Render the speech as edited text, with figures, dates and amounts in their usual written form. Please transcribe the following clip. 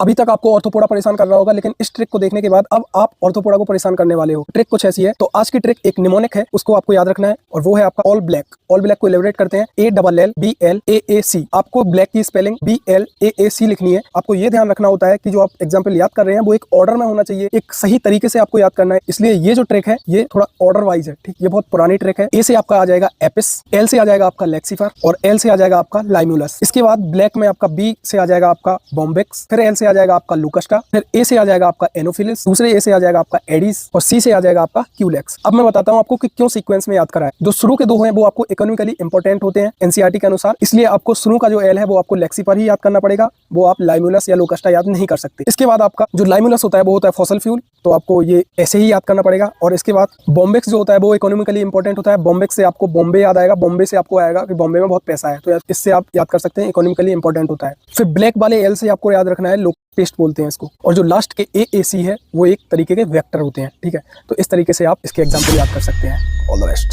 अभी तक आपको ऑर्थोपोडा परेशान कर रहा होगा, लेकिन इस ट्रिक को देखने के बाद अब आप ऑर्थोपोडा को परेशान करने वाले हो। ट्रिक कुछ ऐसी है। तो आज की ट्रिक एक निमोनिक है, उसको आपको याद रखना है, और वो है आपका ऑल ब्लैक। ऑल ब्लैक को एलिब्रेट करते हैं ALLBLAAC। आपको ब्लैक की स्पेलिंग BLAAC लिखनी है। आपको ये ध्यान रखना होता है कि जो आप एग्जाम्पल याद कर रहे हैं वो एक ऑर्डर में होना चाहिए, एक सही तरीके से आपको याद करना है। इसलिए ये जो ट्रिक है ये थोड़ा ऑर्डर वाइज है, ठीक। ये बहुत पुरानी ट्रिक है। ए से आपका आ जाएगा एपिस, एल से आ जाएगा आपका लेक्सिफर, और एल से आ जाएगा आपका लाइमुलस। इसके बाद ब्लैक में आपका बी से आ जाएगा आपका बॉम्बेक्स, फिर एल से आ जाएगा आपका लुकस्टा, फिर ए से आ जाएगा आपका एनोफिलिस, दूसरे ए से आ जाएगा आपका एडिस, और सी से आ जाएगा आपका क्यूलेक्स। अब मैं बताता हूँ आपको कि क्यों सीक्वेंस में याद करा है। जो शुरू के दो हैं वो आपको इकोनॉमिकली इंपॉर्टेंट होते हैं एनसीईआरटी के अनुसार, इसलिए आपको शुरू का जो एल है वो आपको लेक्सिफर ही याद करना पड़ेगा, वो आप लाइमुलस या लुकस्टा याद नहीं कर सकते। इसके बाद आपका जो लाइमुलस होता है वो होता है फॉसल फ्यूल, तो आपको ये ऐसे ही याद करना पड़ेगा। और इसके बाद बॉम्बेक्स जो होता है वो इकोनॉमिकली इंपॉर्टेंट होता है। बॉम्बेक्स से आपको बॉम्बे याद आएगा, बॉम्बे से आपको आएगा कि बॉम्बे में बहुत पैसा है, तो इससे आप याद कर सकते हैं, इकोनॉमिकली इंपॉर्टेंट होता है। फिर ब्लैक वाले एल से आपको याद रखना है लोकल पेस्ट बोलते हैं इसको, और जो लास्ट के AAC है वो एक तरीके के वेक्टर होते हैं, ठीक है। तो इस तरीके से आप इसके एग्जाम्पल याद कर सकते हैं। All the best.